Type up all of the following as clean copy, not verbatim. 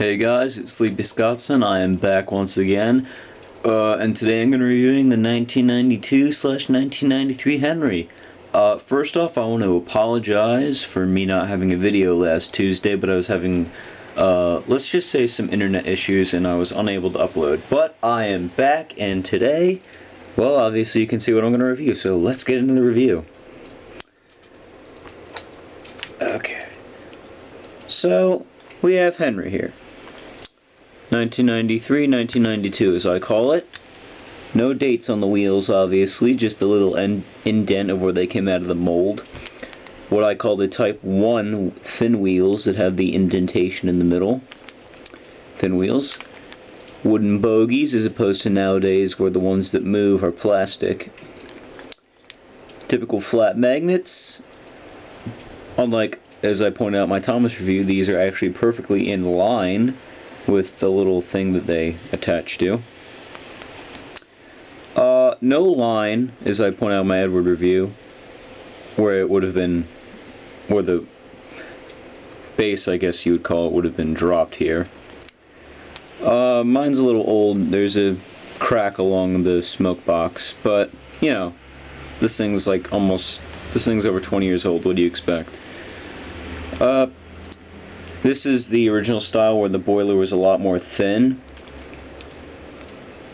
Hey guys, it's Sleepy Scotsman. I am back once again, and today I'm going to be reviewing the 1992/1993 Henry. First off, I want to apologize for me not having a video last Tuesday, but I was having, let's just say some internet issues and I was unable to upload. But I am back, and today, well, obviously you can see what I'm going to review, so let's get into the review. Okay. So, we have Henry here. 1993, 1992 as I call it. No dates on the wheels, obviously, just a little indent of where they came out of the mold. What I call the Type 1 thin wheels that have the indentation in the middle. Thin wheels. Wooden bogies as opposed to nowadays where the ones that move are plastic. Typical flat magnets. Unlike, as I pointed out in my Thomas review, these are actually perfectly in line with the little thing that they attach to. No line, as I point out in my Edward review, where it would have been, where the base, I guess you would call it, would have been dropped here. Mine's a little old. There's a crack along the smoke box, but, you know, this thing's like almost, this thing's over 20 years old. What do you expect? This is the original style where the boiler was a lot more thin.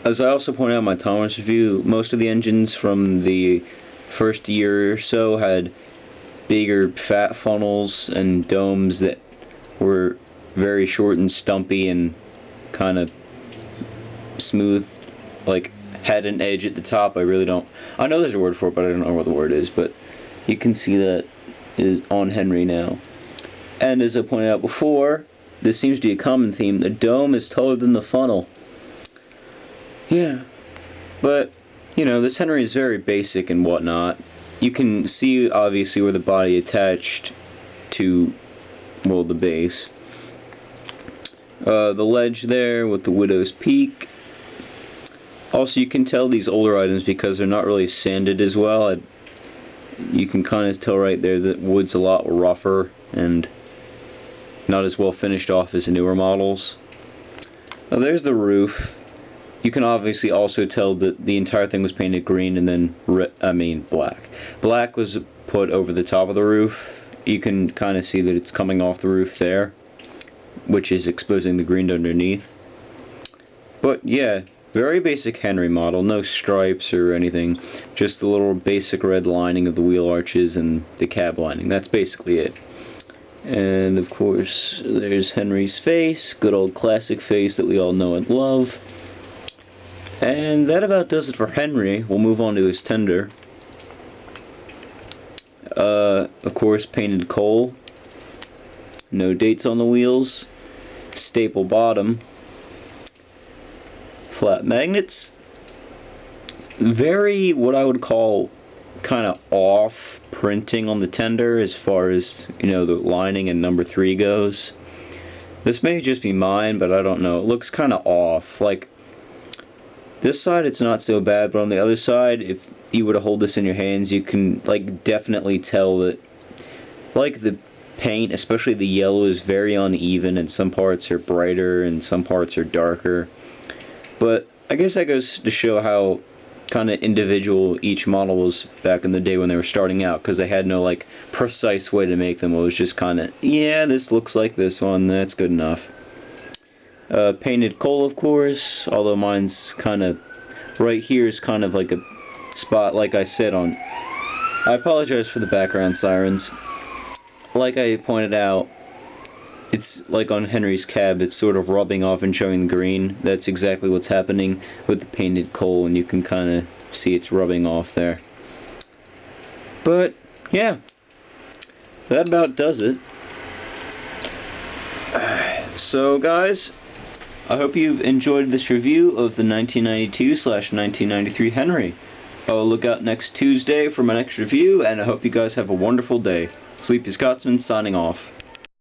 As I also pointed out in my Thomas review, most of the engines from the first year or so had bigger fat funnels and domes that were very short and stumpy and kind of smooth, like had an edge at the top. I know there's a word for it, but I don't know what the word is, but you can see that is on Henry now. And as I pointed out before, this seems to be a common theme. The dome is taller than the funnel. Yeah. But, you know, this Henry is very basic and whatnot. You can see, obviously, where the body attached to, well, the base. The ledge there with the Widow's Peak. Also, you can tell these older items because they're not really sanded as well. You can kind of tell right there that wood's a lot rougher and not as well finished off as the newer models. Now there's the roof. You can obviously also tell that the entire thing was painted green and then black. Black was put over the top of the roof. You can kind of see that it's coming off the roof there, which is exposing the green underneath. But yeah, very basic Henry model, no stripes or anything, just the little basic red lining of the wheel arches and the cab lining. That's basically it. And of course, there's Henry's face, good old classic face that we all know and love. And that about does it for Henry. We'll move on to his tender. Of course, painted coal. No dates on the wheels. Staple bottom. Flat magnets. Very, what I would call, kind of off printing on the tender as far as, you know, the lining and number 3 goes. This may just be mine, but I don't know. It looks kind of off. Like, this side it's not so bad, but on the other side, if you were to hold this in your hands, you can, like, definitely tell that, like, the paint, especially the yellow, is very uneven, and some parts are brighter and some parts are darker. But I guess that goes to show how kind of individual each model was back in the day when they were starting out, because they had no, like, precise way to make them. It was just kind of, yeah, this looks like this one, that's good enough. Painted coal, of course, although mine's kind of, right here is kind of like a spot, like I said on, I apologize for the background sirens. Like I pointed out, it's like on Henry's cab, it's sort of rubbing off and showing green. That's exactly what's happening with the painted coal, and you can kind of see it's rubbing off there. But, yeah, that about does it. So, guys, I hope you've enjoyed this review of the 1992/1993 Henry. I'll look out next Tuesday for my next review, and I hope you guys have a wonderful day. Sleepy Scotsman signing off.